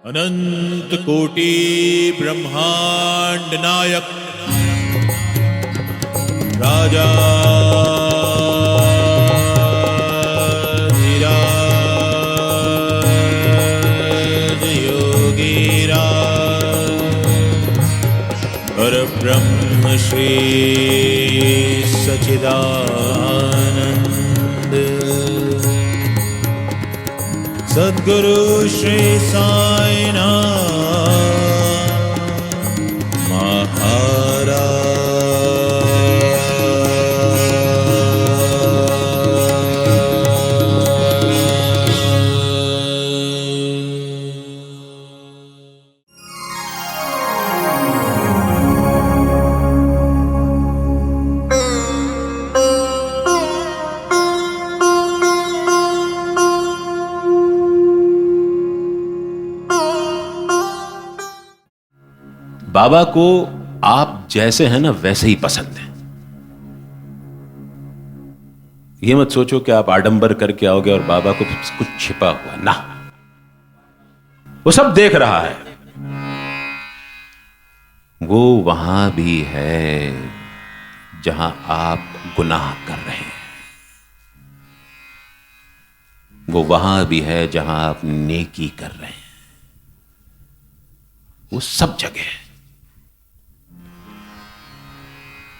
अनंत कोटि ब्रह्मांड नायक राजा धीराज योगीरा परब्रह्म श्री सच्चिदानंद सद्गुरु श्री साईनाथ महाराज। बाबा को आप जैसे हैं ना वैसे ही पसंद है। ये मत सोचो कि आप आडंबर करके आओगे और बाबा को कुछ छिपा हुआ ना, वो सब देख रहा है। वो वहां भी है जहां आप गुनाह कर रहे हैं, वो वहां भी है जहां आप नेकी कर रहे हैं, वो सब जगह है।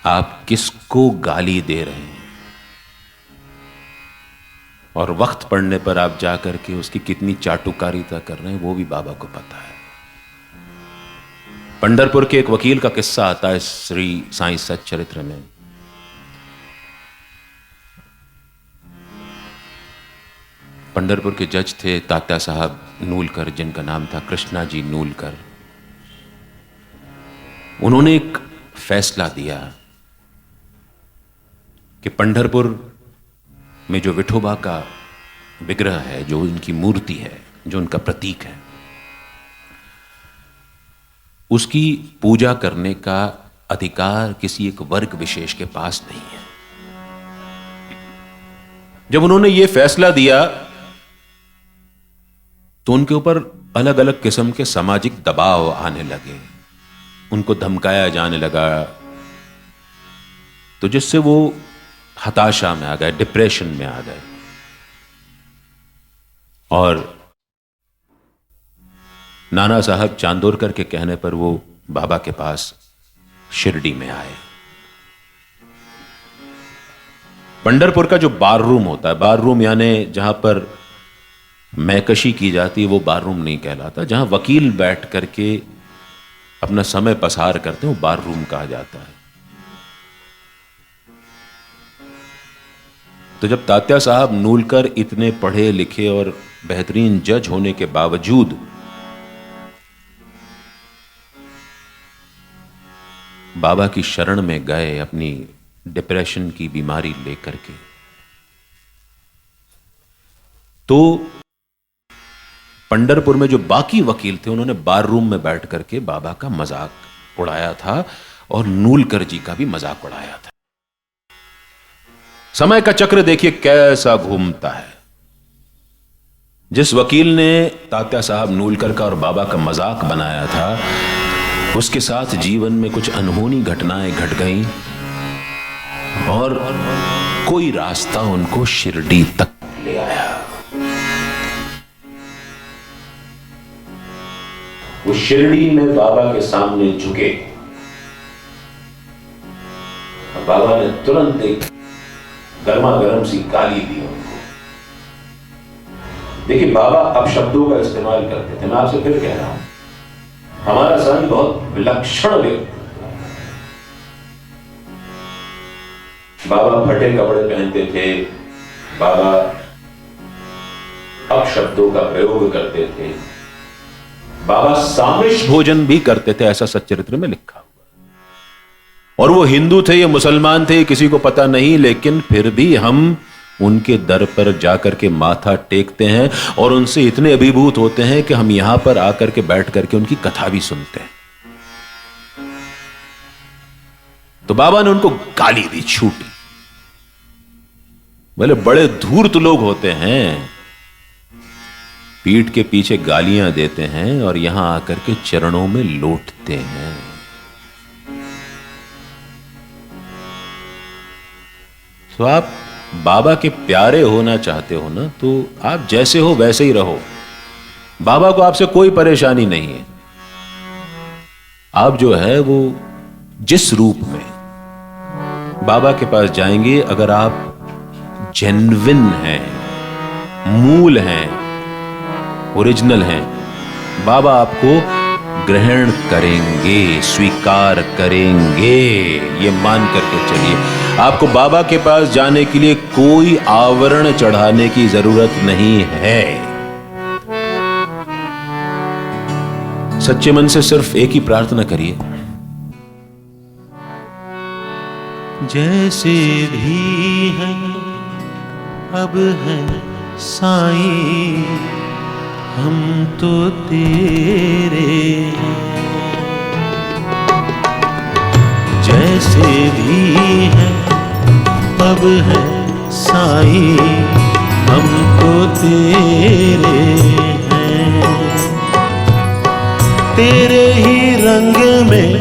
आप किसको गाली दे रहे हैं और वक्त पड़ने पर आप जाकर के उसकी कितनी चाटुकारिता कर रहे हैं वो भी बाबा को पता है। पंढरपुर के एक वकील का किस्सा आता है श्री साईं सच्चरित्र में। पंढरपुर के जज थे तात्या साहब नूलकर, जिनका नाम था कृष्णा जी नूलकर। उन्होंने एक फैसला दिया कि पंढरपुर में जो विठोबा का विग्रह है, जो उनकी मूर्ति है, जो उनका प्रतीक है, उसकी पूजा करने का अधिकार किसी एक वर्ग विशेष के पास नहीं है। जब उन्होंने यह फैसला दिया तो उनके ऊपर अलग अलग किस्म के सामाजिक दबाव आने लगे, उनको धमकाया जाने लगा, तो जिससे वो हताशा में आ गए, डिप्रेशन में आ गए और नाना साहब चांदोरकर के कहने पर वो बाबा के पास शिरडी में आए। पंढरपुर का जो बार रूम होता है, बार रूम यानी जहां पर मैकशी की जाती है, वो बार रूम नहीं कहलाता। जहां वकील बैठ करके अपना समय पसार करते हैं वो बार रूम कहा जाता है। तो जब तात्या साहब नूलकर इतने पढ़े लिखे और बेहतरीन जज होने के बावजूद बाबा की शरण में गए अपनी डिप्रेशन की बीमारी लेकर के, तो पंढरपुर में जो बाकी वकील थे उन्होंने बार रूम में बैठ करके बाबा का मजाक उड़ाया था और नूलकर जी का भी मजाक उड़ाया था। समय का चक्र देखिए कैसा घूमता है। जिस वकील ने तात्या साहब नूलकर का और बाबा का मजाक बनाया था, उसके साथ जीवन में कुछ अनहोनी घटनाएं घट गईं और कोई रास्ता उनको शिरडी तक ले आया। वो शिरडी में बाबा के सामने झुके। बाबा ने तुरंत एक गर्मा गर्म सी गाली दी उनको। देखिए बाबा अपशब्दों का इस्तेमाल करते थे। मैं आपसे फिर कह रहा हूं, हमारा साईं बहुत विलक्षण व्यक्ति। बाबा फटे कपड़े पहनते थे, बाबा अपशब्दों का प्रयोग करते थे, बाबा सामिष भोजन भी करते थे, ऐसा सच्चरित्र में लिखा हुआ। और वो हिंदू थे या मुसलमान थे किसी को पता नहीं, लेकिन फिर भी हम उनके दर पर जाकर के माथा टेकते हैं और उनसे इतने अभिभूत होते हैं कि हम यहां पर आकर के बैठ करके उनकी कथा भी सुनते हैं। तो बाबा ने उनको गाली दी, छूटी। बोले बड़े धूर्त लोग होते हैं, पीठ के पीछे गालियां देते हैं और यहां आकर के चरणों में लौटते हैं। तो आप बाबा के प्यारे होना चाहते हो ना, तो आप जैसे हो वैसे ही रहो। बाबा को आपसे कोई परेशानी नहीं है। आप जो है वो जिस रूप में बाबा के पास जाएंगे, अगर आप जेन्युइन हैं, मूल हैं, ओरिजिनल हैं, बाबा आपको ग्रहण करेंगे, स्वीकार करेंगे। ये मान करके चलिए। आपको बाबा के पास जाने के लिए कोई आवरण चढ़ाने की जरूरत नहीं है। सच्चे मन से सिर्फ एक ही प्रार्थना करिए, जैसे भी है अब है साईं, हम तो तेरे हैं। जैसे भी है अब है साईं, हम तो तेरे हैं। तेरे ही रंग में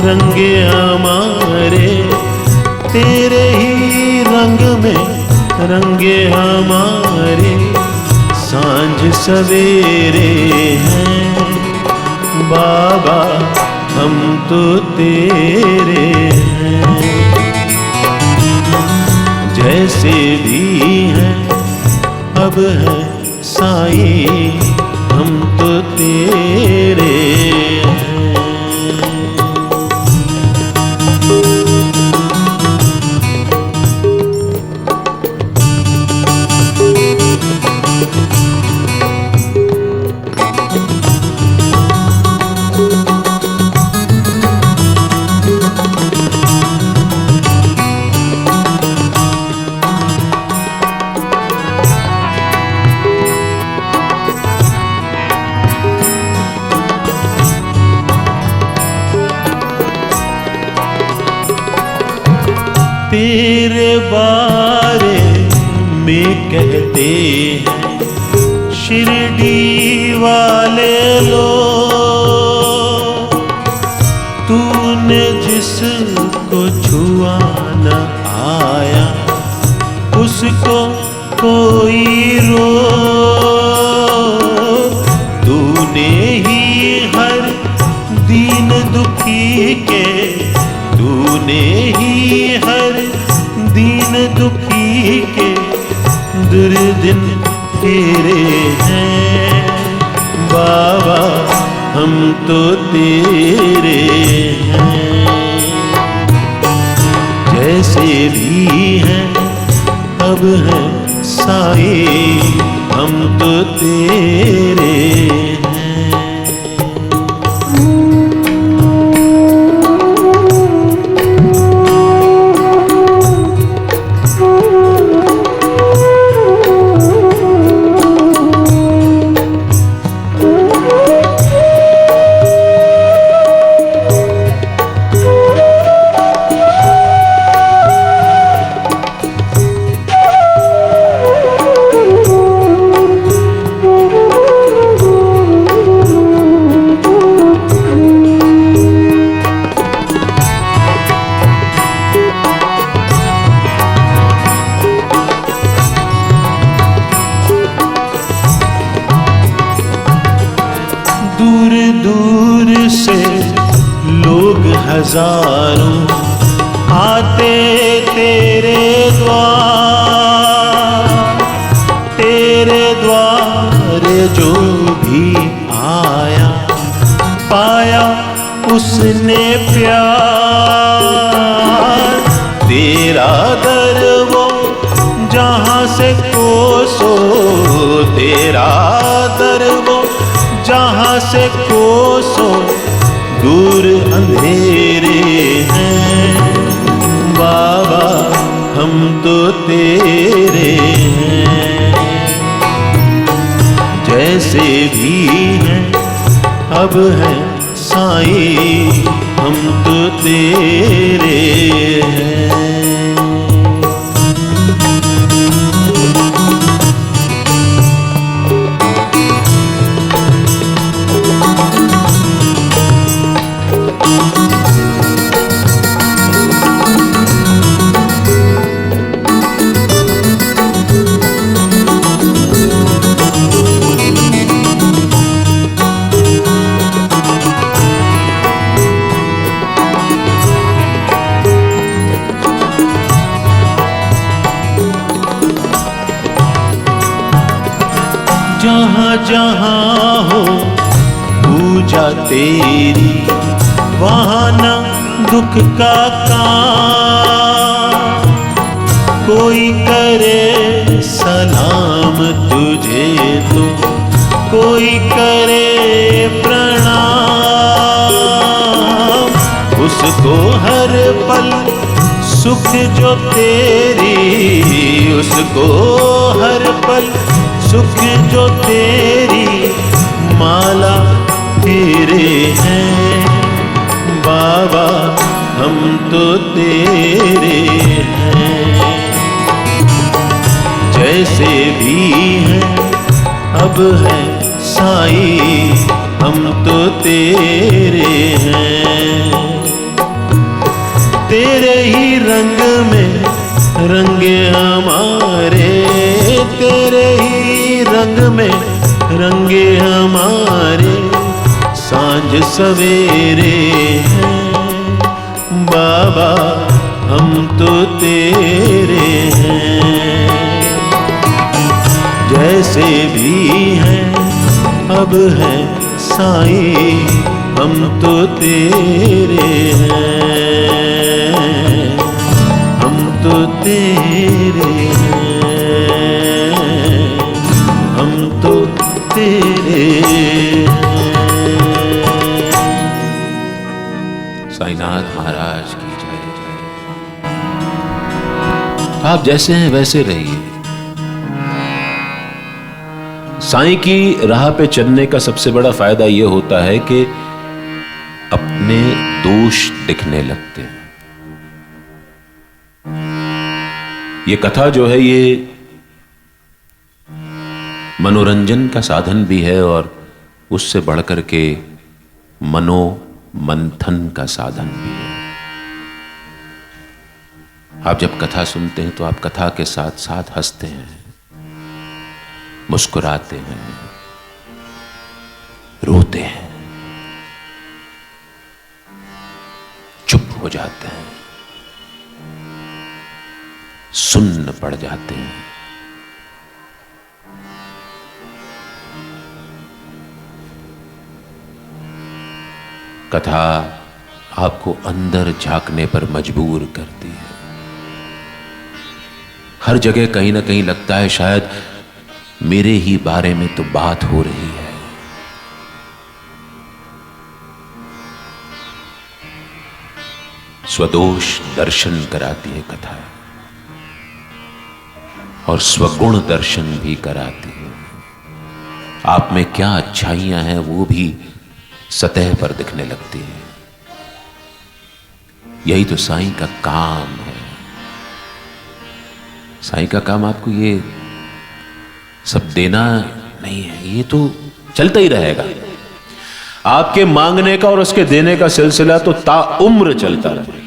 रंगे हमारे, तेरे ही रंग में रंगे हमारे, सांझ सवेरे हैं बाबा, हम तो तेरे हैं। जैसे भी हैं अब है साईं, हम तो तेरे हैं। तेरे बारे में कहते हैं शिरडी वाले लोग, तूने जिसको छुआ न आया उसको कोई रोक। तूने ही हर दीन दुखी के, तूने ही हर दीन दुखी के दुर्दिन फेरे हैं बाबा, हम तो तेरे हैं। जैसे भी हैं अब है साईं, हम तो तेरे हैं। दूर दूर से लोग हजारों आते तेरे द्वार, तेरे द्वार जो भी आया पाया उसने प्यार। तेरा दर वो जहाँ से कोसो, तेरा दर वो जहाँ से कोसो दूर अंधेरे हैं बाबा, हम तो तेरे हैं। जैसे भी हैं अब है साईं, हम तो तेरे हैं। जहां हो पूजा तेरी, वहां न दुख का काम। कोई करे सलाम तुझे तो कोई करे प्रणाम। उसको हर पल सुख जो तेरी, उसको हर पल सुख जो तेरी माला तेरे हैं। बाबा हम तो तेरे हैं, जैसे भी हैं अब है साईं हम तो तेरे हैं। तेरे ही रंग में रंगे हमारे, तेरे ही रंग में रंगे हमारे सांझ सवेरे हैं। बाबा हम तो तेरे हैं, जैसे भी हैं अब है साईं हम तो तेरे हैं, हम तो तेरे हैं, हम तो तेरे हैं। साईनाथ महाराज की जय जय। आप जैसे हैं वैसे रहिए। साईं की राह पे चलने का सबसे बड़ा फायदा यह होता है कि अपने दोष दिखने लगते हैं। ये कथा जो है ये मनोरंजन का साधन भी है और उससे बढ़कर के मनोमंथन का साधन भी है। आप जब कथा सुनते हैं तो आप कथा के साथ साथ हंसते हैं, मुस्कुराते हैं, रोते हैं, चुप हो जाते हैं, सुन्न पड़ जाते हैं। कथा आपको अंदर झांकने पर मजबूर करती है। हर जगह कहीं ना कहीं लगता है शायद मेरे ही बारे में तो बात हो रही है। स्वदोष दर्शन कराती है कथा और स्वगुण दर्शन भी कराती है। आप में क्या अच्छाइयां हैं वो भी सतह पर दिखने लगती है। यही तो साईं का काम है। साईं का काम आपको ये सब देना नहीं है, ये तो चलता ही रहेगा। आपके मांगने का और उसके देने का सिलसिला तो ताउम्र चलता रहेगा।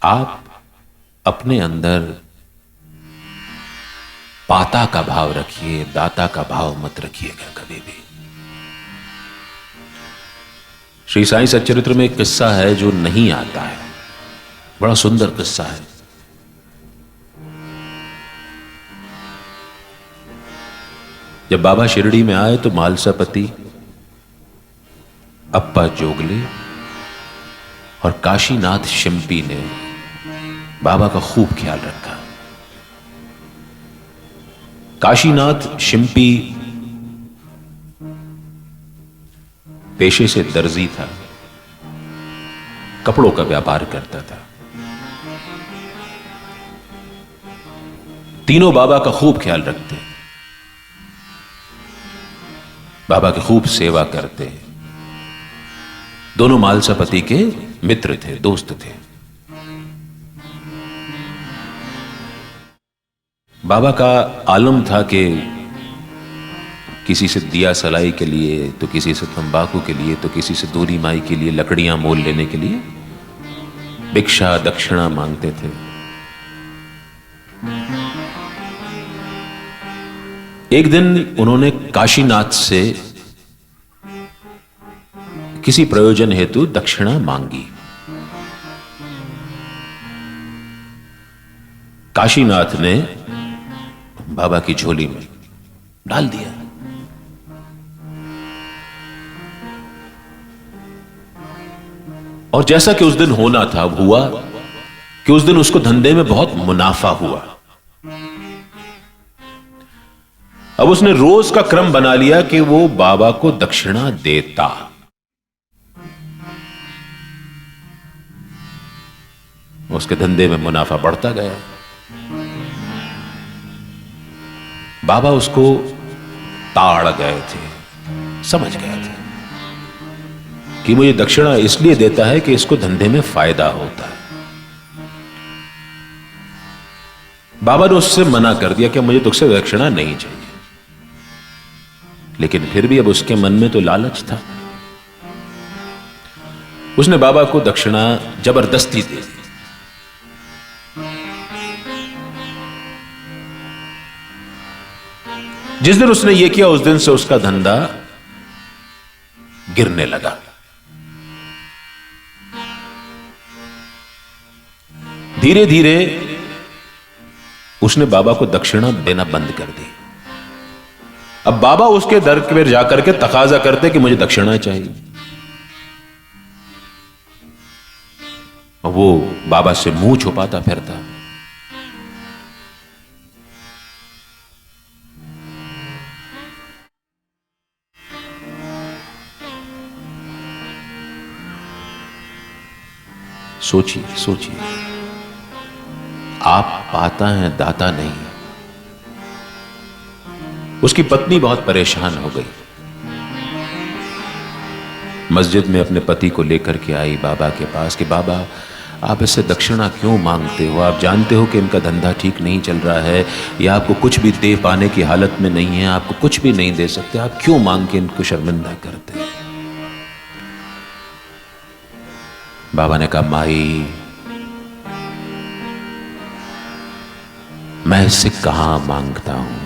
आप अपने अंदर पाता का भाव रखिए, दाता का भाव मत रखिएगा कभी भी। श्री साईं सच्चरित्र में एक किस्सा है जो नहीं आता है, बड़ा सुंदर किस्सा है। जब बाबा शिरडी में आए तो मालसापति, अप्पा जोगले और काशीनाथ शिंपी ने बाबा का खूब ख्याल रखा। काशीनाथ शिंपी पेशे से दर्जी था, कपड़ों का व्यापार करता था। तीनों बाबा का खूब ख्याल रखते, बाबा की खूब सेवा करते। दोनों मालसापति के मित्र थे, दोस्त थे। बाबा का आलम था कि किसी से दिया सलाई के लिए, तो किसी से तंबाकू के लिए, तो किसी से दूरी माई के लिए लकड़ियां मोल लेने के लिए भिक्षा दक्षिणा मांगते थे। एक दिन उन्होंने काशीनाथ से किसी प्रयोजन हेतु दक्षिणा मांगी। काशीनाथ ने बाबा की झोली में डाल दिया। और जैसा कि उस दिन होना था हुआ कि उस दिन उसको धंधे में बहुत मुनाफा हुआ। अब उसने रोज का क्रम बना लिया कि वो बाबा को दक्षिणा देता। उसके धंधे में मुनाफा बढ़ता गया। बाबा उसको ताड़ गए थे, समझ गए थे कि मुझे दक्षिणा इसलिए देता है कि इसको धंधे में फायदा होता है। बाबा ने उससे मना कर दिया कि मुझे तुझसे दक्षिणा नहीं चाहिए, लेकिन फिर भी अब उसके मन में तो लालच था। उसने बाबा को दक्षिणा जबरदस्ती दे दी। जिस दिन उसने यह किया उस दिन से उसका धंधा गिरने लगा। धीरे धीरे उसने बाबा को दक्षिणा देना बंद कर दी। अब बाबा उसके दर पर जाकर के तकाजा करते कि मुझे दक्षिणा चाहिए। वो बाबा से मुंह छुपाता फिरता। सोचिए सोचिए, आप पाता है दाता नहीं। उसकी पत्नी बहुत परेशान हो गई। मस्जिद में अपने पति को लेकर के आई बाबा के पास कि बाबा आप इससे दक्षिणा क्यों मांगते हो? आप जानते हो कि इनका धंधा ठीक नहीं चल रहा है, या आपको कुछ भी दे पाने की हालत में नहीं है, आपको कुछ भी नहीं दे सकते, आप क्यों मांग के इनको शर्मिंदा करते हैं? बाबा ने कहा माई, मैं इससे कहां मांगता हूं?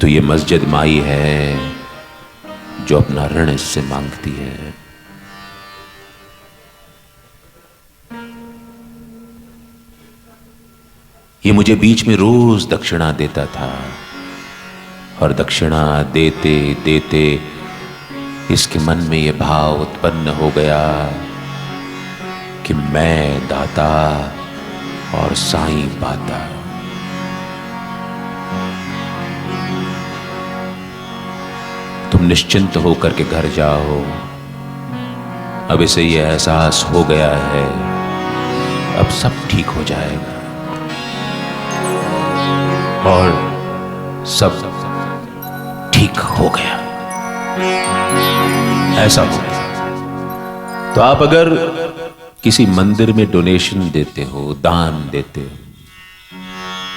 ये मस्जिद माई है जो अपना ऋण इससे मांगती है। ये मुझे बीच में रोज दक्षिणा देता था, और दक्षिणा देते देते इसके मन में यह भाव उत्पन्न हो गया कि मैं दाता और साईं पाता। तुम निश्चिंत होकर के घर जाओ, अब इसे यह एहसास हो गया है, अब सब ठीक हो जाएगा। और सब ठीक हो गया। ऐसा हो गया। तो आप अगर किसी मंदिर में डोनेशन देते हो, दान देते हो,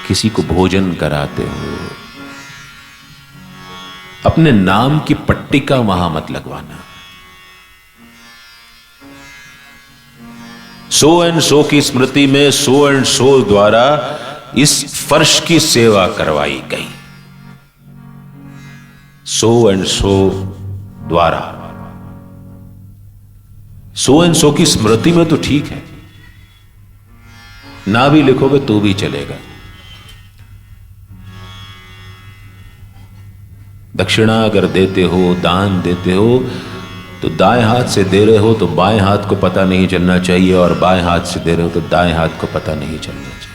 किसी को भोजन कराते हो, अपने नाम की पट्टिका वहां मत लगवाना। सो एंड सो की स्मृति में सो एंड सो द्वारा इस फर्श की सेवा करवाई गई। सो एंड सो द्वारा, सो एंड सो की स्मृति में तो ठीक है, ना भी लिखोगे तो भी चलेगा। दक्षिणा अगर देते हो, दान देते हो, तो दाएं हाथ से दे रहे हो तो बाएं हाथ को पता नहीं चलना चाहिए, और बाएं हाथ से दे रहे हो तो दाएं हाथ को पता नहीं चलना चाहिए।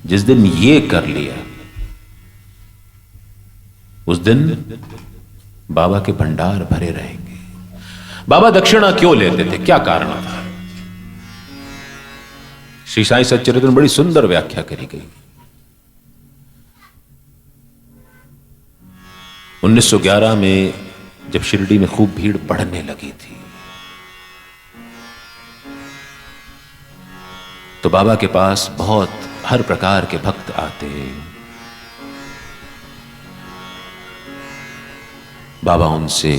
जिस दिन ये कर लिया, उस दिन बाबा के भंडार भरे रहेंगे। बाबा दक्षिणा क्यों लेते थे, क्या कारण था? श्री साईं सच्चरित्र में बड़ी सुंदर व्याख्या करी गई। 1911 में जब शिरडी में खूब भीड़ बढ़ने लगी थी, तो बाबा के पास बहुत हर प्रकार के भक्त आते। बाबा उनसे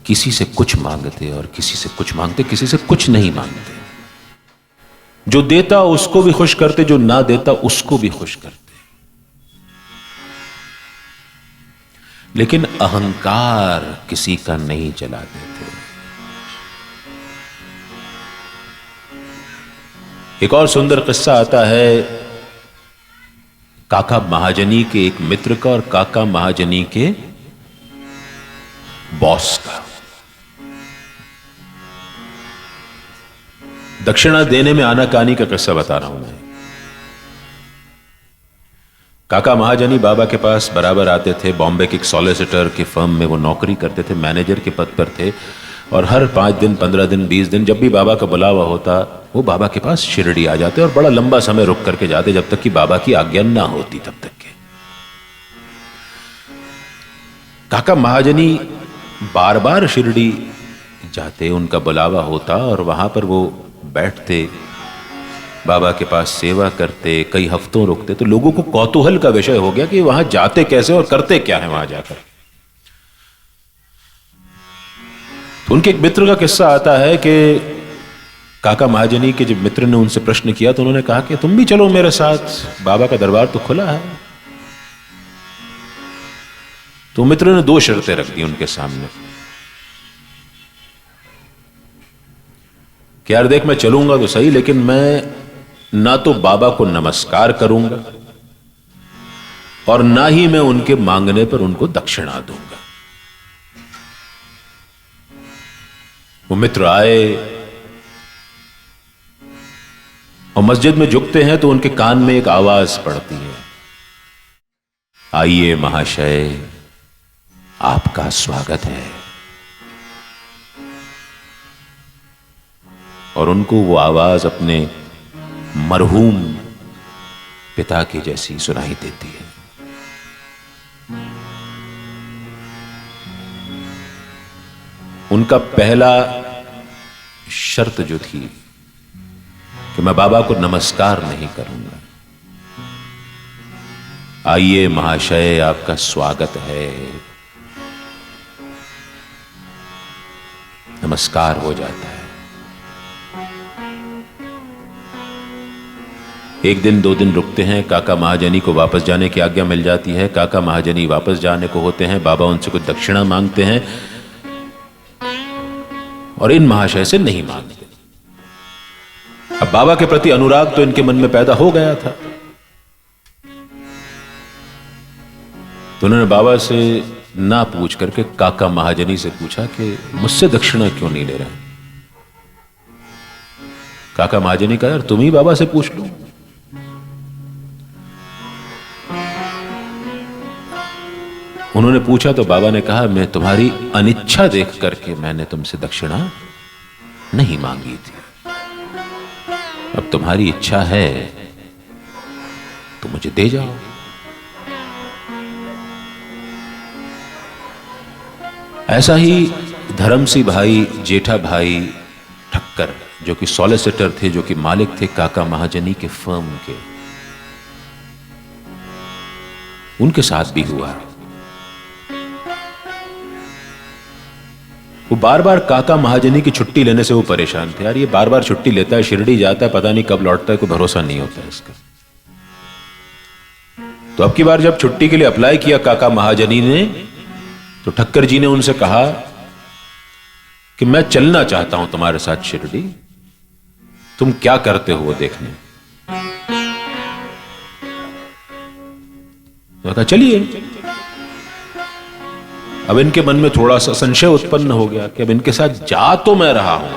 किसी से कुछ मांगते और किसी से कुछ मांगते, किसी से कुछ नहीं मांगते। जो देता उसको भी खुश करते, जो ना देता उसको भी खुश करते। लेकिन अहंकार किसी का नहीं जलाते थे। एक और सुंदर किस्सा आता है काका महाजनी के एक मित्र का और काका महाजनी के बॉस का। दक्षिणा देने में आनाकानी का किस्सा बता रहा हूं मैं। काका महाजनी बाबा के पास बराबर आते थे। बॉम्बे के एक सॉलिसिटर के फर्म में वो नौकरी करते थे, मैनेजर के पद पर थे। और हर 5 दिन, 15 दिन, 20 दिन जब भी बाबा का बुलावा होता, वो बाबा के पास शिरडी आ जाते और बड़ा लंबा समय रुक करके जाते, जब तक कि बाबा की आज्ञा ना होती तब तक के। काका महाजनी बार बार शिरडी जाते, उनका बुलावा होता और वहां पर वो बैठते, बाबा के पास सेवा करते, कई हफ्तों रुकते। तो लोगों को कौतूहल का विषय हो गया कि वहां जाते कैसे और करते क्या है वहां जाकर। तो उनके एक मित्र का किस्सा आता है कि काका महाजनी के जब मित्र ने उनसे प्रश्न किया तो उन्होंने कहा कि तुम भी चलो मेरे साथ, बाबा का दरबार तो खुला है। तो मित्र ने 2 शर्तें रख दी उनके सामने कि यार देख, मैं चलूंगा तो सही, लेकिन मैं ना तो बाबा को नमस्कार करूंगा और ना ही मैं उनके मांगने पर उनको दक्षिणा दूंगा। वो मित्र आए और मस्जिद में झुकते हैं तो उनके कान में एक आवाज पड़ती है, आइए महाशय, आपका स्वागत है। और उनको वो आवाज अपने मरहूम पिता की जैसी सुनाई देती है। उनका पहला शर्त जो थी कि मैं बाबा को नमस्कार नहीं करूंगा, आइए महाशय, आपका स्वागत है, नमस्कार हो जाता है। 1 दिन 2 दिन रुकते हैं, काका महाजनी को वापस जाने की आज्ञा मिल जाती है। काका महाजनी वापस जाने को होते हैं, बाबा उनसे कुछ दक्षिणा मांगते हैं और इन महाशय से नहीं मांगते। अब बाबा के प्रति अनुराग तो इनके मन में पैदा हो गया था, तो उन्होंने बाबा से ना पूछ करके काका महाजनी से पूछा कि मुझसे दक्षिणा क्यों नहीं ले रहे। काका महाजनी कहा, यार तुम ही बाबा से पूछ लो। उन्होंने पूछा तो बाबा ने कहा, मैं तुम्हारी अनिच्छा देख करके मैंने तुमसे दक्षिणा नहीं मांगी थी, अब तुम्हारी इच्छा है तो मुझे दे जाओ। ऐसा ही धर्मसिंह भाई, जेठा भाई ठक्कर, जो कि सॉलिसिटर थे, जो कि मालिक थे काका महाजनी के फर्म के, उनके साथ भी हुआ। वो बार बार काका महाजनी की छुट्टी लेने से वो परेशान थे। यार ये बार बार छुट्टी लेता है, शिरडी जाता है, पता नहीं कब लौटता है, कोई भरोसा नहीं होता है इसका। तो अब की बार जब छुट्टी के लिए अप्लाई किया काका महाजनी ने, तो ठक्कर जी ने उनसे कहा कि मैं चलना चाहता हूं तुम्हारे साथ शिरडी, तुम क्या करते हो वो देखने। तो कहा चलिए। अब इनके मन में थोड़ा सा संशय उत्पन्न हो गया कि अब इनके साथ जा तो मैं रहा हूं,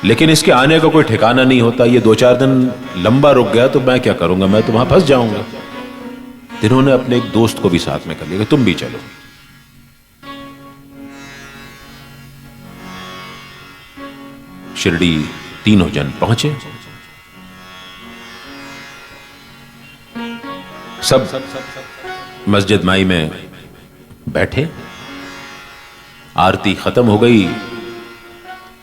लेकिन इसके आने का कोई ठिकाना नहीं होता। ये 2-4 दिन लंबा रुक गया तो मैं क्या करूंगा, मैं तो वहां फंस जाऊंगा। इन्होंने अपने एक दोस्त को भी साथ में कर लिया कि तुम भी चलो। शिरडी तीनों जन पहुंचे। सब मस्जिद माई में बैठे, आरती खत्म हो गई।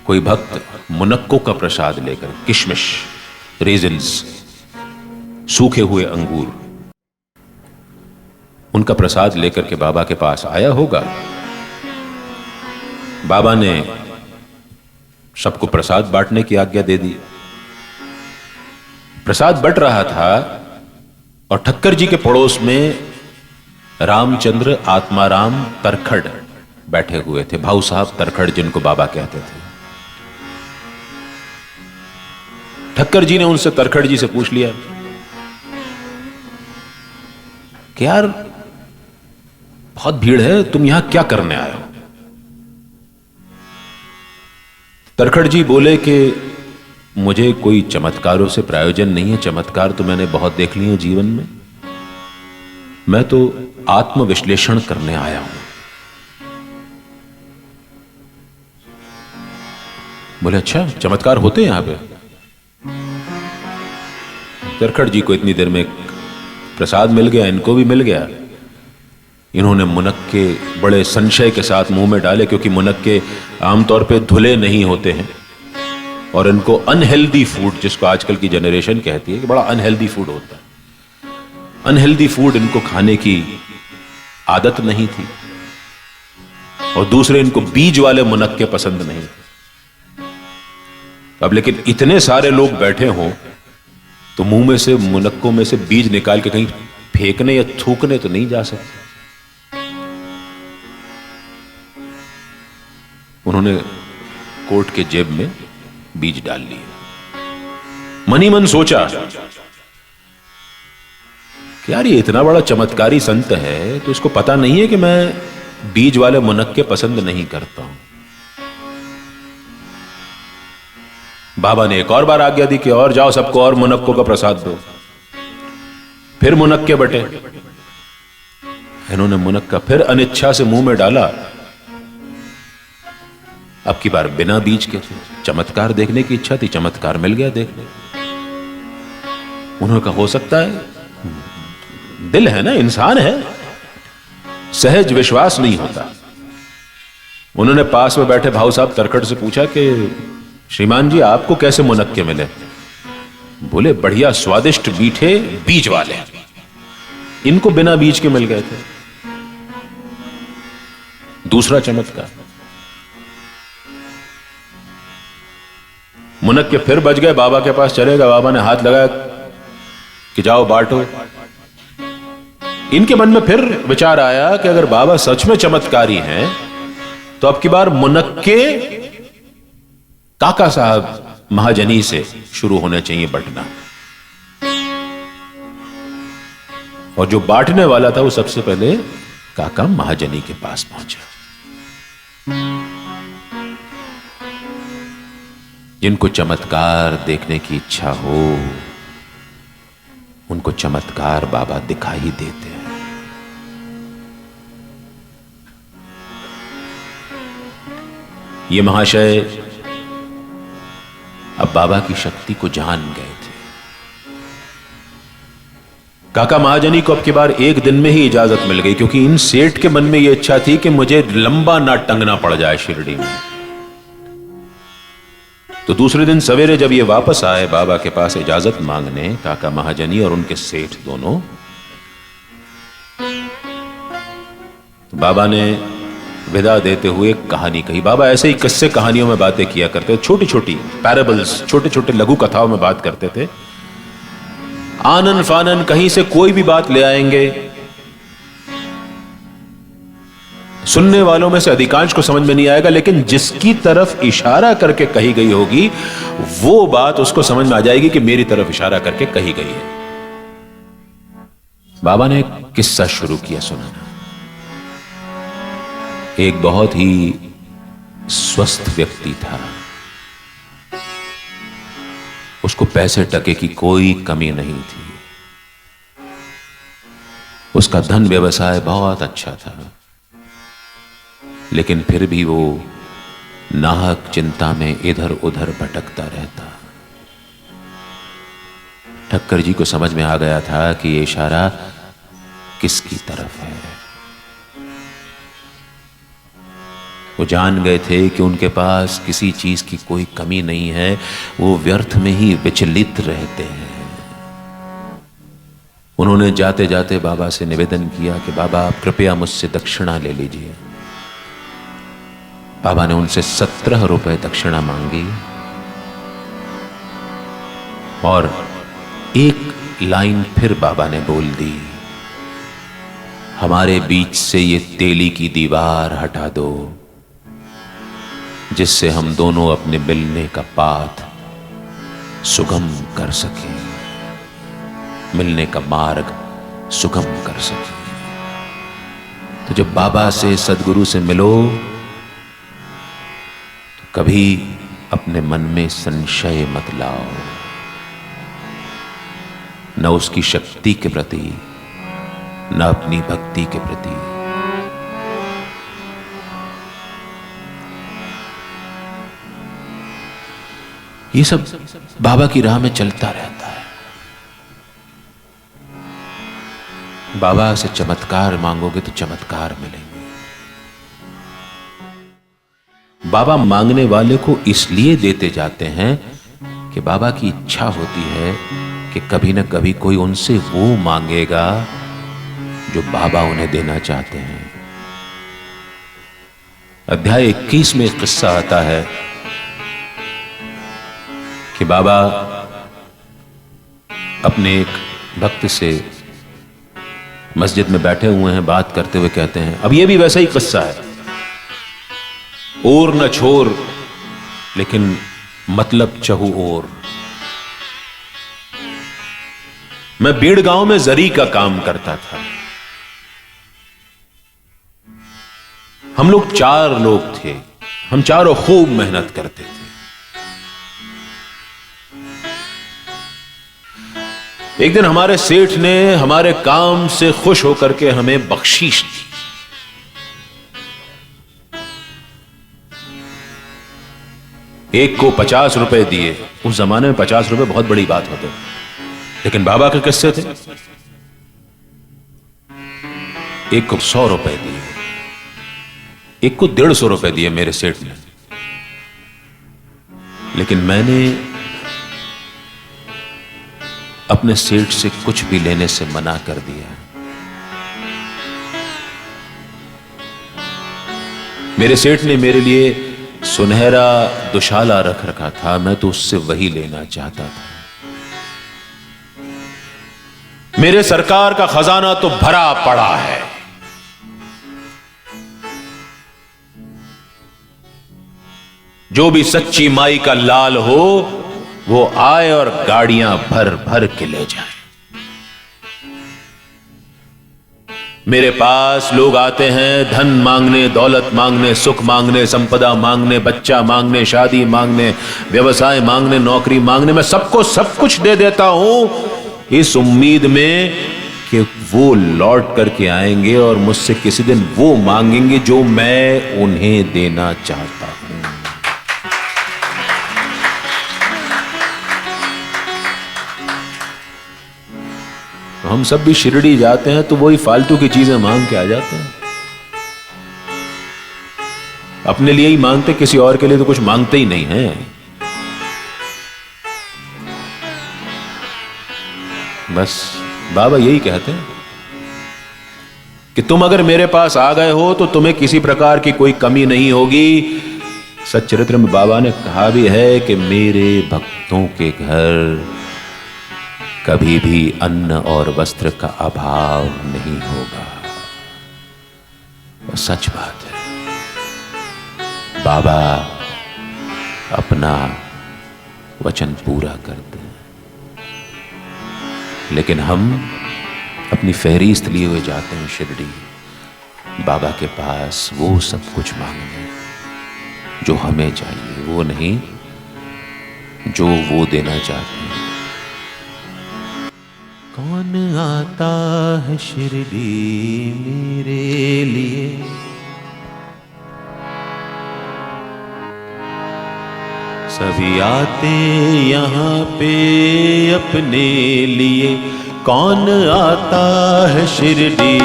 कोई भक्त मुनक्को का प्रसाद लेकर, किशमिश, रेजिन्स, सूखे हुए अंगूर, उनका प्रसाद लेकर के बाबा के पास आया होगा। बाबा ने सबको प्रसाद बांटने की आज्ञा दे दी। प्रसाद बंट रहा था और ठक्कर जी के पड़ोस में रामचंद्र आत्माराम तरखड़ बैठे हुए थे, भाऊ साहब तरखड़ जिनको बाबा कहते थे। ठक्कर जी ने उनसे, तरखड़ जी से पूछ लिया कि यार बहुत भीड़ है, तुम यहां क्या करने आए हो? तरखड़ जी बोले कि मुझे कोई चमत्कारों से प्रयोजन नहीं है, चमत्कार तो मैंने बहुत देख लिए हैं जीवन में, मैं तो आत्मविश्लेषण करने आया हूं। बोले अच्छा, चमत्कार होते हैं यहां पे? तरखड़ जी को इतनी देर में प्रसाद मिल गया, इनको भी मिल गया। इन्होंने मुनक्के बड़े संशय के साथ मुंह में डाले, क्योंकि मुनक्के आमतौर पे धुले नहीं होते हैं और इनको अनहेल्दी फूड, जिसको आजकल की जनरेशन कहती है कि बड़ा अनहेल्दी फूड होता है, अनहेल्दी फूड इनको खाने की आदत नहीं थी। और दूसरे, इनको बीज वाले मुनक्के पसंद नहीं थे। अब लेकिन इतने सारे लोग बैठे हों तो मुंह में से, मुनक्कों में से बीज निकाल के कहीं फेंकने या थूकने तो नहीं जा सकते। उन्होंने कोट के जेब में बीज डाल लिए। मन ही मन सोचा कि यार ये इतना बड़ा चमत्कारी संत है तो इसको पता नहीं है कि मैं बीज वाले मुनक्के पसंद नहीं करता हूं। बाबा ने एक और बार आज्ञा दी कि और जाओ, सबको और मुनक्कों का प्रसाद दो। फिर मुनक्के बटे। इन्होंने मुनक्का फिर अनिच्छा से मुंह में डाला। अब की बार बिना बीज के। चमत्कार देखने की इच्छा थी, चमत्कार मिल गया देखने। उन्होंने कहा हो सकता है, दिल है ना, इंसान है, सहज विश्वास नहीं होता। उन्होंने पास में बैठे भाऊ साहब तरखड़ से पूछा कि श्रीमान जी आपको कैसे मुनक्के मिले? बोले बढ़िया स्वादिष्ट मीठे बीज वाले, इनको बिना बीज के मिल गए थे। दूसरा चमत्कार, मुनक्के फिर बच गए। बाबा के पास चले गए, बाबा ने हाथ लगाया कि जाओ बांटो। इनके मन में फिर विचार आया कि अगर बाबा सच में चमत्कारी हैं तो अब की बार मुनक्के काका साहब महाजनी से शुरू होने चाहिए बंटना। और जो बांटने वाला था वो सबसे पहले काका महाजनी के पास पहुंचा। जिनको चमत्कार देखने की इच्छा हो उनको चमत्कार बाबा दिखाई देते हैं। ये महाशय अब बाबा की शक्ति को जान गए थे। काका महाजनी को अब की बार एक दिन में ही इजाजत मिल गई, क्योंकि इन सेठ के मन में यह इच्छा थी कि मुझे लंबा ना टंगना पड़ जाए शिरडी में। तो दूसरे दिन सवेरे जब ये वापस आए बाबा के पास इजाजत मांगने, काका महाजनी और उनके सेठ दोनों, तो बाबा ने विदा देते हुए एक कहानी कही। बाबा ऐसे ही किस्से कहानियों में बातें किया करते, छोटी छोटी पैराबल्स, छोटे छोटे लघु कथाओं में बात करते थे। आनन फानन कहीं से कोई भी बात ले आएंगे, सुनने वालों में से अधिकांश को समझ में नहीं आएगा, लेकिन जिसकी तरफ इशारा करके कही गई होगी वो बात उसको समझ में आ जाएगी कि मेरी तरफ इशारा करके कही गई है। बाबा ने एक किस्सा शुरू किया सुनाना। एक बहुत ही स्वस्थ व्यक्ति था, उसको पैसे टके की कोई कमी नहीं थी, उसका धन व्यवसाय बहुत अच्छा था, लेकिन फिर भी वो नाहक चिंता में इधर उधर भटकता रहता। ठक्कर जी को समझ में आ गया था कि ये इशारा किसकी तरफ है। वो जान गए थे कि उनके पास किसी चीज की कोई कमी नहीं है, वो व्यर्थ में ही विचलित रहते हैं। उन्होंने जाते जाते बाबा से निवेदन किया कि बाबा आप कृपया मुझसे दक्षिणा ले लीजिए। बाबा ने उनसे 17 रुपए दक्षिणा मांगी और एक लाइन फिर बाबा ने बोल दी, हमारे बीच से ये तेली की दीवार हटा दो जिससे हम दोनों अपने मिलने का पाथ सुगम कर सके, मिलने का मार्ग सुगम कर सके। तो जब बाबा से, सदगुरु से मिलो तो कभी अपने मन में संशय मत लाओ, न उसकी शक्ति के प्रति, न अपनी भक्ति के प्रति। ये सब बाबा की राह में चलता रहता है। बाबा से चमत्कार मांगोगे तो चमत्कार मिलेंगे। बाबा मांगने वाले को इसलिए देते जाते हैं कि बाबा की इच्छा होती है कि कभी न कभी कोई उनसे वो मांगेगा जो बाबा उन्हें देना चाहते हैं। अध्याय 21 में एक किस्सा आता है कि बाबा अपने एक भक्त से मस्जिद में बैठे हुए हैं, बात करते हुए कहते हैं, अब ये भी वैसा ही किस्सा है, और न छोर लेकिन मतलब चहु और। मैं बीड़ गांव में जरी का काम करता था। हम लोग 4 लोग थे, हम चारों खूब मेहनत करते थे। एक दिन हमारे सेठ ने हमारे काम से खुश होकर के हमें बख्शीश दी। एक को 50 रुपए दिए। उस जमाने में 50 रुपए बहुत बड़ी बात होते, लेकिन बाबा के किस्से थे। एक को 100 रुपए दिए, एक को 150 रुपए दिए मेरे सेठ ने। लेकिन मैंने अपने सेठ से कुछ भी लेने से मना कर दिया। मेरे सेठ ने मेरे लिए सुनहरा दुशाला रख रखा था, मैं तो उससे वही लेना चाहता था। मेरे सरकार का खजाना तो भरा पड़ा है। जो भी सच्ची माई का लाल हो वो आए और गाड़ियां भर भर के ले जाए। मेरे पास लोग आते हैं धन मांगने, दौलत मांगने, सुख मांगने, संपदा मांगने, बच्चा मांगने, शादी मांगने, व्यवसाय मांगने, नौकरी मांगने। मैं सबको सब कुछ दे देता हूं इस उम्मीद में कि वो लौट करके आएंगे और मुझसे किसी दिन वो मांगेंगे जो मैं उन्हें देना चाहता हूं। हम सब भी शिरडी जाते हैं तो वही फालतू की चीजें मांग के आ जाते हैं। अपने लिए ही मांगते, किसी और के लिए तो कुछ मांगते ही नहीं है। बस बाबा यही कहते हैं कि तुम अगर मेरे पास आ गए हो तो तुम्हें किसी प्रकार की कोई कमी नहीं होगी। सच्चरित्र में बाबा ने कहा भी है कि मेरे भक्तों के घर कभी भी अन्न और वस्त्र का अभाव नहीं होगा। और सच बात है, बाबा अपना वचन पूरा करते हैं। लेकिन हम अपनी फहरिस्त लिए हुए जाते हैं शिरडी बाबा के पास, वो सब कुछ मांगने जो हमें चाहिए, वो नहीं जो वो देना चाहते हैं। कौन आता है शिरडी मेरे लिए, सभी आते यहाँ पे अपने लिए। कौन आता है शिरडी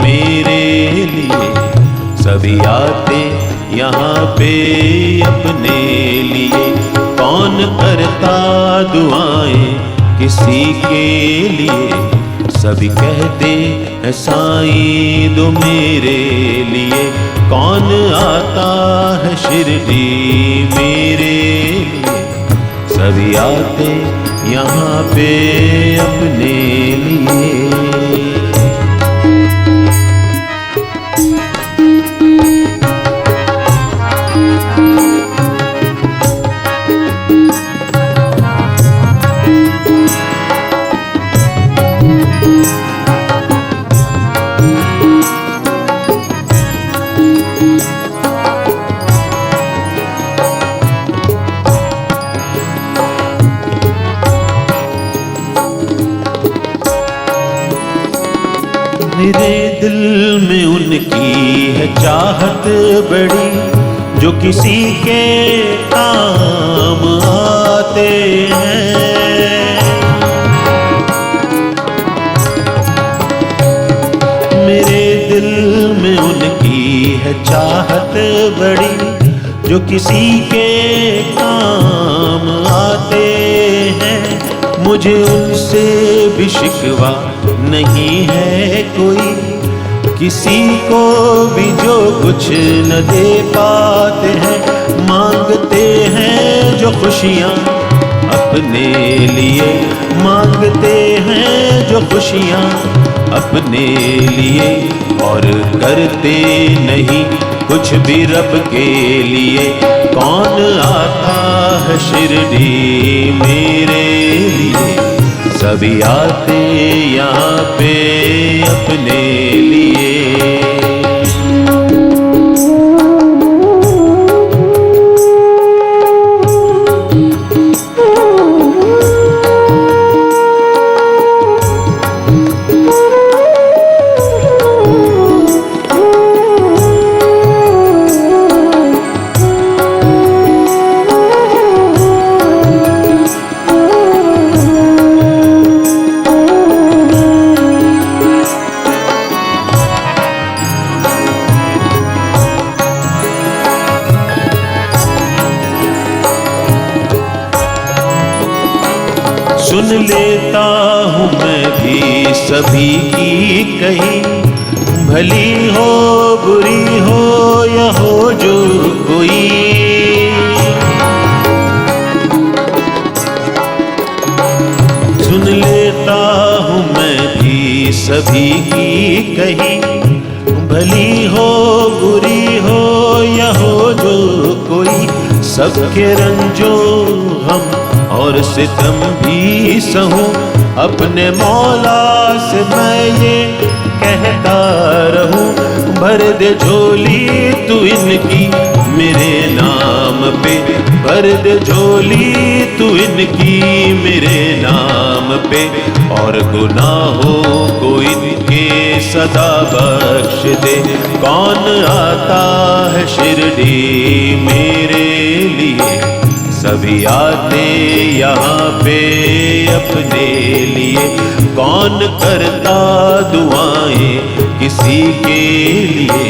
मेरे लिए, सभी आते यहाँ पे अपने लिए। कौन करता दुआएं किसी के लिए, सभी कहते हैं साईं दो मेरे लिए। कौन आता है शिरडी मेरे लिए, सभी आते यहाँ पे अपने लिए। दिल में उनकी है चाहत बड़ी, जो किसी के काम आते हैं। मेरे दिल में उनकी है चाहत बड़ी, जो किसी के काम आते हैं। मुझे उनसे भी शिकवा नहीं है कोई, किसी को भी जो कुछ न दे पाते हैं। मांगते हैं जो खुशियाँ अपने लिए, मांगते हैं जो खुशियाँ अपने लिए, और करते नहीं कुछ भी रब के लिए। कौन आता है शिरडी मेरे लिए, सभी आते यहाँ पे अपने लिए। सुन लेता हूँ मैं भी सभी की कही, भली हो बुरी हो या हो जो कोई। सुन लेता हूँ मैं भी सभी की कही, भली हो बुरी हो या हो जो कोई। सबके रंजो हम और सितम भी सहूं, अपने मौला से मैं ये कहता रहूं। भर दे झोली तू इनकी मेरे नाम पे, भर दे झोली तू इनकी मेरे नाम पे, और गुनाहों को इनके सदा बख्श दे। कौन आता है शिरडी मेरे लिए, सभी आते यहाँ पे अपने लिए। कौन करता दुआएं किसी के लिए,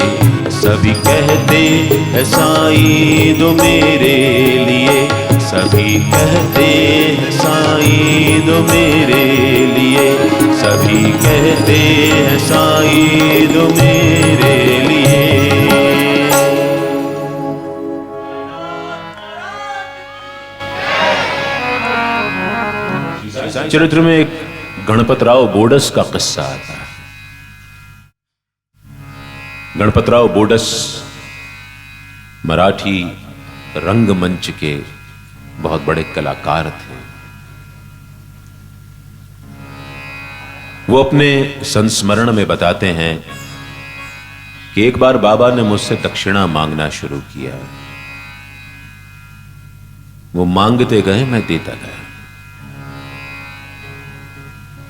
सभी कहते हैं साईं दो मेरे लिए। सभी कहते हैं साईं दो मेरे लिए, सभी कहते हैं साईं दो मेरे लिए। चरित्र में एक गणपतराव बोडस का किस्सा आता है। गणपतराव बोडस मराठी रंगमंच के बहुत बड़े कलाकार थे। वो अपने संस्मरण में बताते हैं कि एक बार बाबा ने मुझसे दक्षिणा मांगना शुरू किया। वो मांगते गए, मैं देता गया।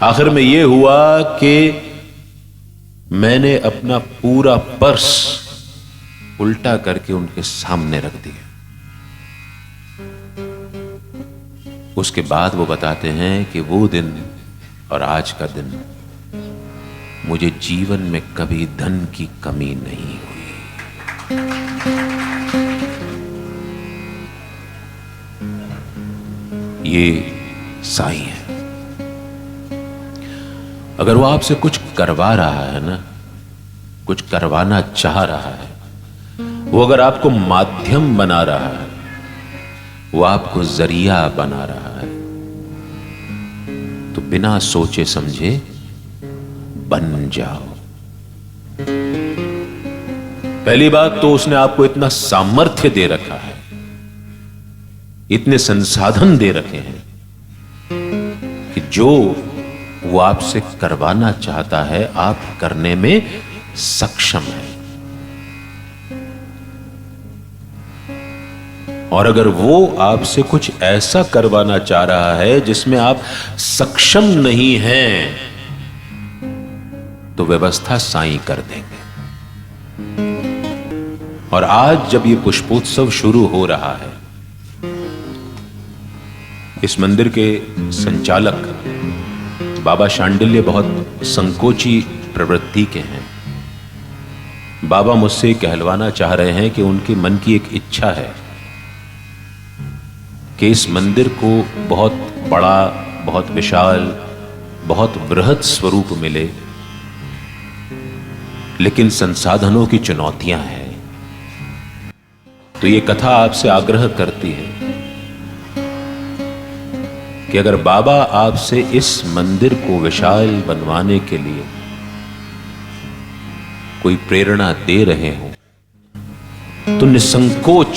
आखिर में यह हुआ कि मैंने अपना पूरा पर्स उल्टा करके उनके सामने रख दिया। उसके बाद वो बताते हैं कि वो दिन और आज का दिन मुझे जीवन में कभी धन की कमी नहीं हुई। ये साईं है। अगर वो आपसे कुछ करवा रहा है ना, कुछ करवाना चाह रहा है, वो अगर आपको माध्यम बना रहा है, वो आपको जरिया बना रहा है, तो बिना सोचे समझे बन जाओ। पहली बात तो उसने आपको इतना सामर्थ्य दे रखा है, इतने संसाधन दे रखे हैं कि जो वो आपसे करवाना चाहता है आप करने में सक्षम है। और अगर वो आपसे कुछ ऐसा करवाना चाह रहा है जिसमें आप सक्षम नहीं हैं, तो व्यवस्था साईं कर देंगे। और आज जब ये पुष्पोत्सव शुरू हो रहा है, इस मंदिर के संचालक बाबा शांडिल्य बहुत संकोची प्रवृत्ति के हैं। बाबा मुझसे कहलवाना चाह रहे हैं कि उनके मन की एक इच्छा है कि इस मंदिर को बहुत बड़ा, बहुत विशाल, बहुत बृहद स्वरूप मिले, लेकिन संसाधनों की चुनौतियां हैं। तो ये कथा आपसे आग्रह करती है कि अगर बाबा आपसे इस मंदिर को विशाल बनवाने के लिए कोई प्रेरणा दे रहे हो, तो निसंकोच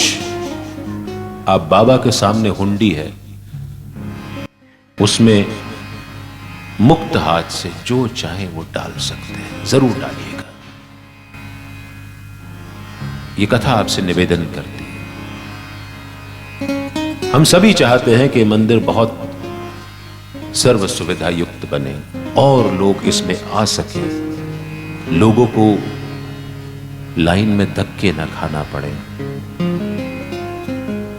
आप बाबा के सामने हुंडी है, उसमें मुक्त हाथ से जो चाहे वो डाल सकते हैं, जरूर डालिएगा। ये कथा आपसे निवेदन करती है। हम सभी चाहते हैं कि मंदिर बहुत सर्व सुविधा युक्त बने और लोग इसमें आ सकें, लोगों को लाइन में धक्के न खाना पड़े।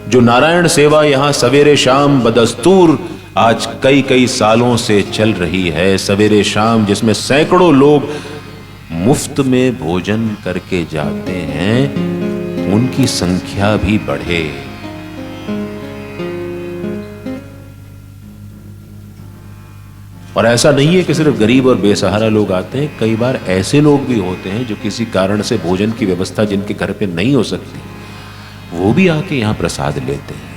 जो नारायण सेवा यहां सवेरे शाम बदस्तूर आज कई कई सालों से चल रही है, सवेरे शाम, जिसमें सैकड़ों लोग मुफ्त में भोजन करके जाते हैं, उनकी संख्या भी बढ़े। और ऐसा नहीं है कि सिर्फ गरीब और बेसहारा लोग आते हैं, कई बार ऐसे लोग भी होते हैं जो किसी कारण से भोजन की व्यवस्था जिनके घर पे नहीं हो सकती, वो भी आके यहां प्रसाद लेते हैं।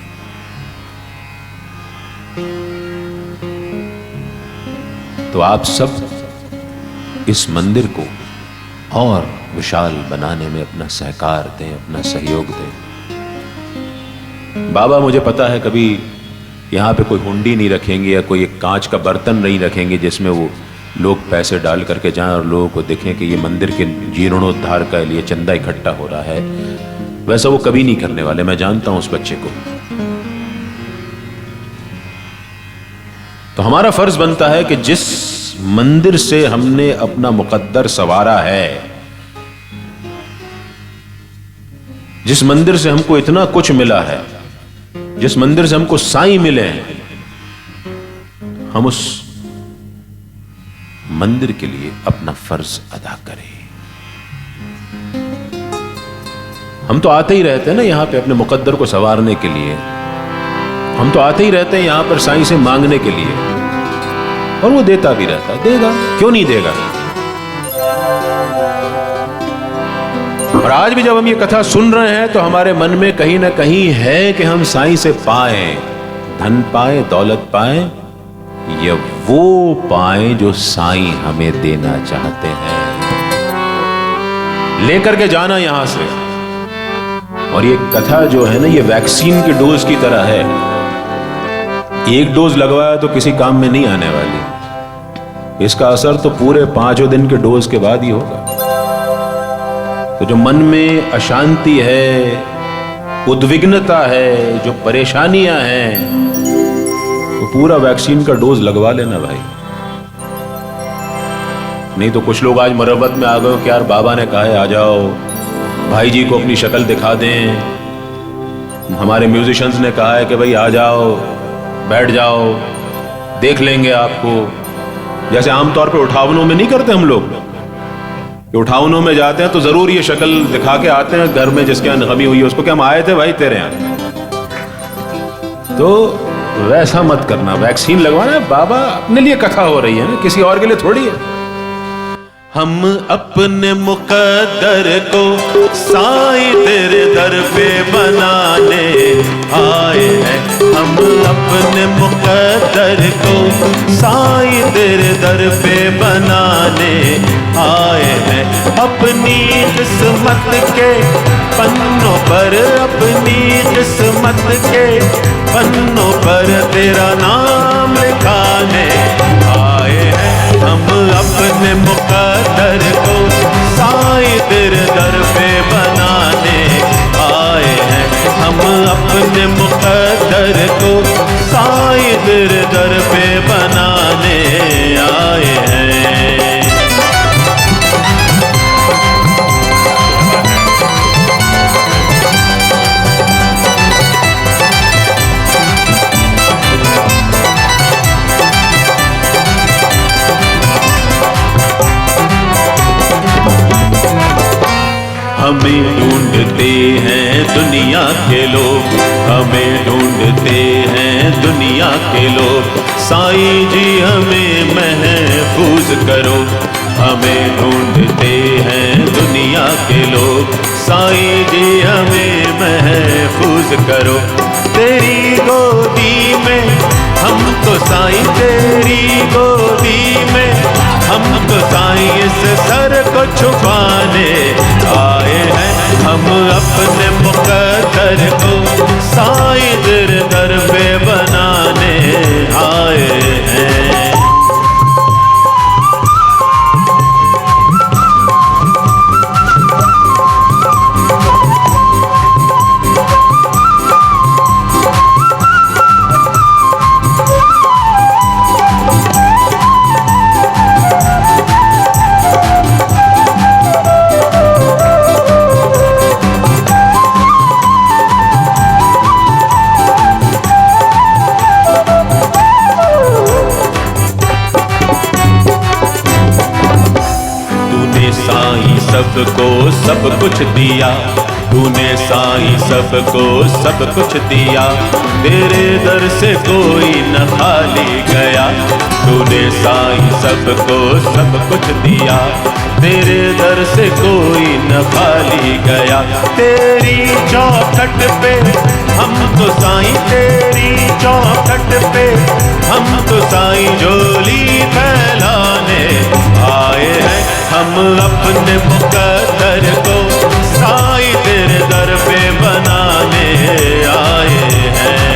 तो आप सब इस मंदिर को और विशाल बनाने में अपना सहकार दें, अपना सहयोग दें। बाबा, मुझे पता है कभी यहां पे कोई हुंडी नहीं रखेंगे या कोई एक कांच का बर्तन नहीं रखेंगे जिसमें वो लोग पैसे डाल करके जाएं और लोगों को दिखें कि ये मंदिर के जीर्णोद्धार के लिए चंदा इकट्ठा हो रहा है। वैसा वो कभी नहीं करने वाले, मैं जानता हूं उस बच्चे को। तो हमारा फर्ज बनता है कि जिस मंदिर से हमने अपना मुकद्दर संवारा है, जिस मंदिर से हमको इतना कुछ मिला है, जिस मंदिर से हमको साईं मिले हैं, हम उस मंदिर के लिए अपना फर्ज अदा करें। हम तो आते ही रहते हैं ना यहां पे अपने मुकद्दर को संवारने के लिए, हम तो आते ही रहते हैं यहां पर साईं से मांगने के लिए, और वो देता भी रहता है, देगा, क्यों नहीं देगा। और आज भी जब हम ये कथा सुन रहे हैं तो हमारे मन में कहीं ना कहीं है कि हम साईं से पाएं, धन पाएं, दौलत पाएं, या वो पाएं जो साईं हमें देना चाहते हैं। लेकर के जाना यहां से। और ये कथा जो है ना, ये वैक्सीन की डोज की तरह है। एक डोज लगवाया तो किसी काम में नहीं आने वाली, इसका असर तो पूरे 5 दिन के डोज के बाद ही होगा। तो जो मन में अशांति है, उद्विग्नता है, जो परेशानियां हैं, तो पूरा वैक्सीन का डोज लगवा लेना भाई। नहीं तो कुछ लोग आज मरम्मत में आ गए कि यार बाबा ने कहा है आ जाओ, भाई जी को अपनी शक्ल दिखा दें, हमारे म्यूजिशियंस ने कहा है कि भाई आ जाओ, बैठ जाओ, देख लेंगे आपको। जैसे आमतौर पे उठावनों में नहीं करते हम लोग, उठावनों में जाते हैं तो जरूर ये शक्ल दिखा के आते हैं घर में जिसके यहाँ गमी हुई है उसको, क्या हम आए थे भाई तेरे यहाँ। तो वैसा मत करना, वैक्सीन लगवाना है, बाबा अपने लिए कथा हो रही है ना, किसी और के लिए थोड़ी है। हम अपने मुकद्दर को साईं तेरे दर पे बनाने आए हैं, हम अपने मुकद्दर को साईं तेरे दर पे बनाने आए हैं। अपनी किस्मत के पन्नों पर, अपनी किस्मत के पन्नों पर तेरा नाम लिखाने आए हैं। हम अपने मुकद्दर को साईं तेरे दर पे बनाने आए हैं, हम अपने मुकद्दर को साईं तेरे दर पे बनाने आए हैं। हमें ढूंढते हैं दुनिया के लोग, हमें ढूंढते हैं दुनिया के लोग। साईं जी हमें महफूज करो, हमें ढूंढते हैं दुनिया के लोग। साईं जी हमें महफूज करो। तेरी गोदी में हम तो साईं, तेरी गोदी में हम तो साईं इस सर को छुपाने आए हैं। हम अपने मुकद्दर को साईं तेरे दर पे बनाने आए हैं। सबको सब कुछ दिया, तूने साईं सबको सब कुछ दिया। तेरे दर से कोई न खाली गया, तूने साईं सबको सब कुछ दिया। तेरे दर से कोई न खाली गया। तेरी चौखट पे हम तो साईं, तेरी चौखट पे हम तो साईं झोली फैलाने आए हैं। हम अपने मुकद्दर को साईं तेरे दर पे बनाने आए हैं।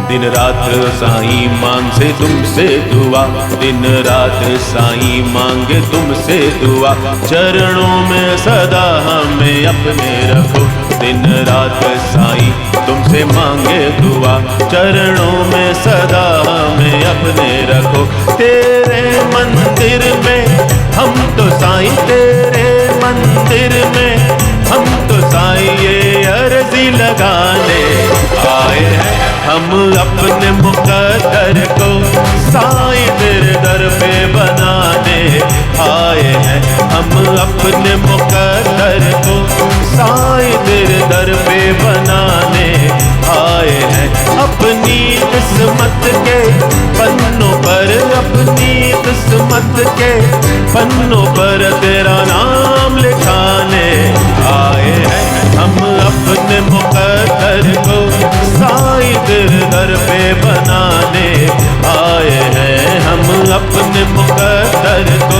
दिन रात साईं मांगे तुमसे दुआ, दिन रात साईं मांगे तुमसे दुआ। चरणों में सदा हमें अपने रखो, दिन रात साईं तुमसे मांगे दुआ। चरणों में सदा हमें अपने रखो। तेरे मंदिर में हम तो साईं, तेरे मंदिर में हम तो साईं ये अर्जी लगाने आए हैं। हम अपने मुकद्दर को साईं तेरे दर पे बनाने आए हैं। हम अपने मुकद्दर को साईं तेरे दर पे बनाने आए हैं। अपनी किस्मत के पन्नों पर, अपनी किस्मत के पन्नों पर तेरा नाम लिखाने आए हैं। हम अपने मुकद्दर को साईं तेरे दर पे बनाने आए हैं। हम अपने मुकद्दर को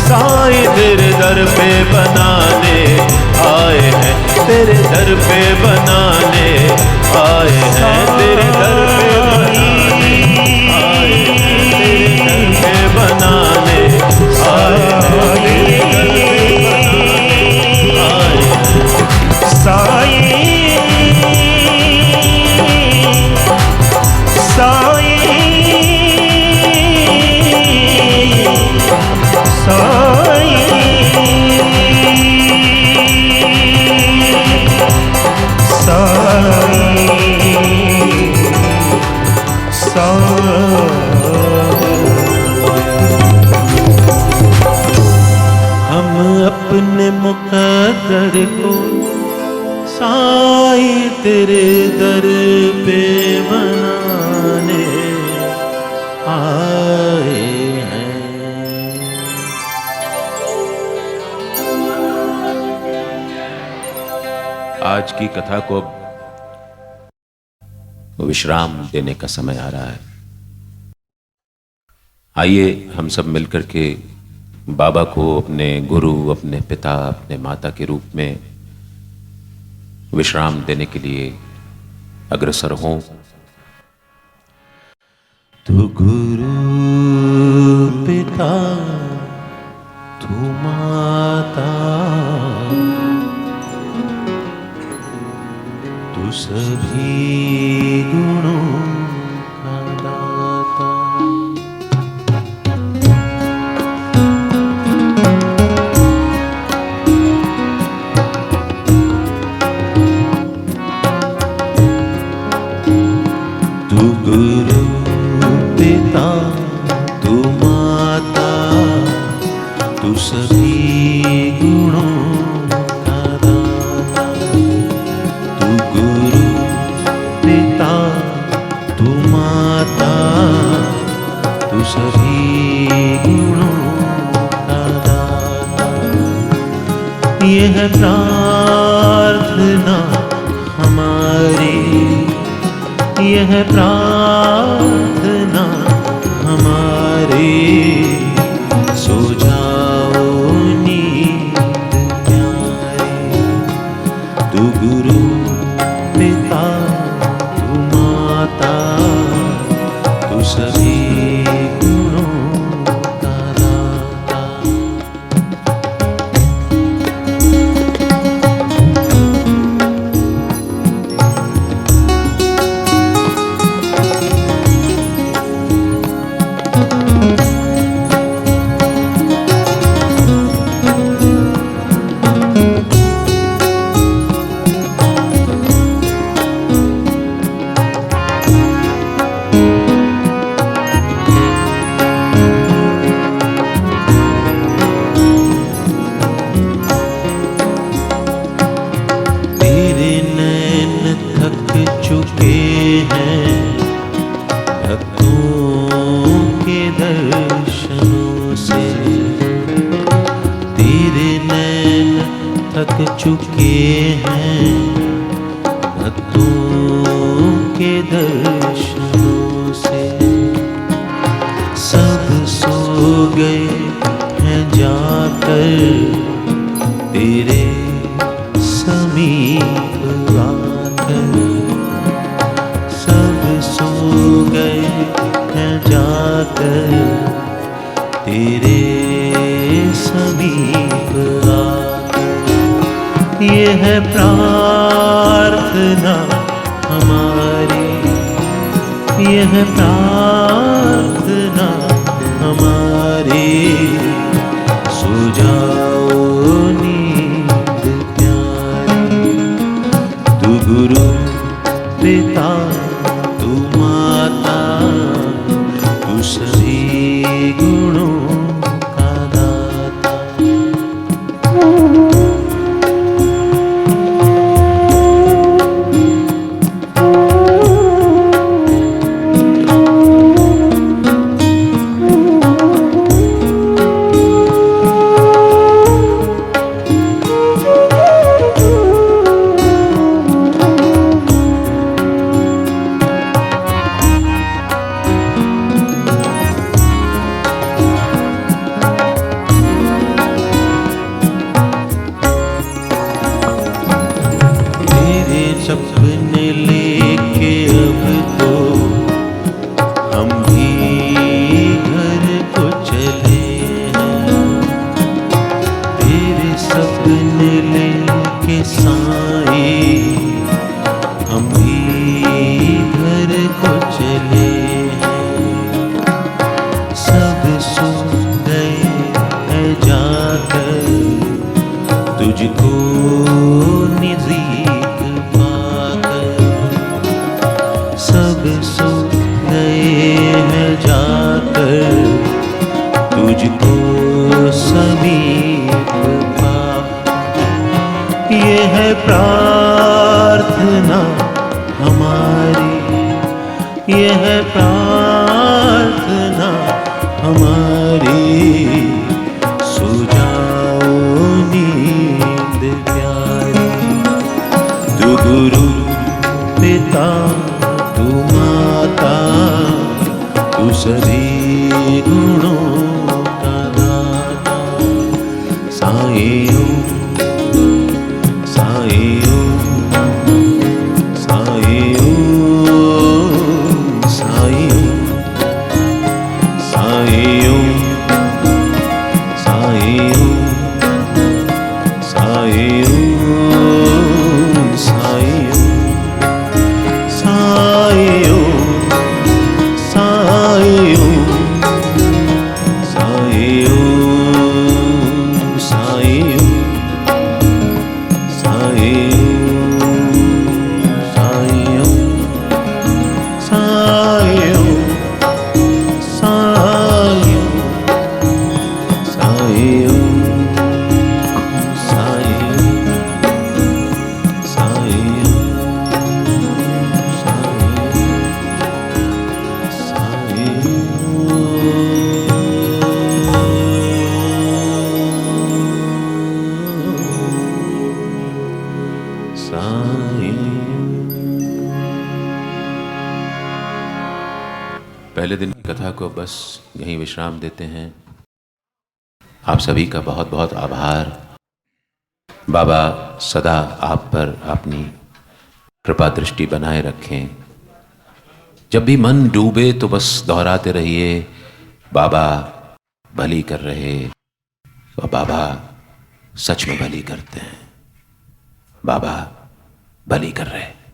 साईं तेरे दर पे बनाने आए हैं। तेरे दर पे बनाने आए हैं। तेरे दर पे बनाने आए हैं। तेरे दर पे बनाने आए हैं। तेरे दर पे बनाने आए हैं। साईं हम अपने मुकद्दर को साईं तेरे दर पे बनाने आए हैं। आज की कथा को विश्राम देने का समय आ रहा है। आइए हम सब मिलकर के बाबा को अपने गुरु, अपने पिता, अपने माता के रूप में विश्राम देने के लिए अग्रसर हों। तू गुरु पिता, तू माता, तू सभी गुणों का दाता। तू गुरु पिता तू माता तू सभी गुणों का दाता। तू गुरु पिता तू माता तू सभी गुणों का दाता। यह प्रार्थना हमारी, यह प्रार्थना हमारी, सो जाओ नींद प्यारे। तू गुरु पिता तू माता तू सभी गुणों का दाता। तेरे नैन थक चुके हैं भक्तों के दर्शनों से। तेरे नैन थक चुके हैं भक्तों के दर्शनों से। सब सो गए हैं जाकर तेरे समीप आकर। सब सो गए हैं जाकर तेरे समीप आकर। यह प्रार्थना हमारी, यह प्रार्थना हमारी, सो जाओ नींद प्यारी। तू गुरु पिता तू माता तू सभी गुणों का दाता। तेरे सपने लेके अब तो हम भी घर को चले हैं। तेरे सपने लेके साईं हम भी घर को चले हैं। सब सो गए हैं जाकर तुझको नज़दीक पाकर। सब सो गए हैं जाकर तुझको समीप पाकर। ये है प्रार्थना हमारी, ये है प्रार्थना हमारी, सो जाओ नींद प्यारी। तू गुरु पिता तू माता तू सभी गुणों का दाता। साईं ओम साईं ओम साईं ओम साईं ओम साईं ओम साईं ओम साईं ओम साईं ओम साईं ओम साईं ओम साईं ओम साईं ओम पहले दिन की कथा को बस यहीं विश्राम देते हैं। आप सभी का बहुत बहुत आभार। बाबा सदा आप पर अपनी कृपा दृष्टि बनाए रखें। जब भी मन डूबे तो बस दोहराते रहिए, बाबा भली कर रहे, और बाबा सच में भली करते हैं। बाबा भली कर रहे।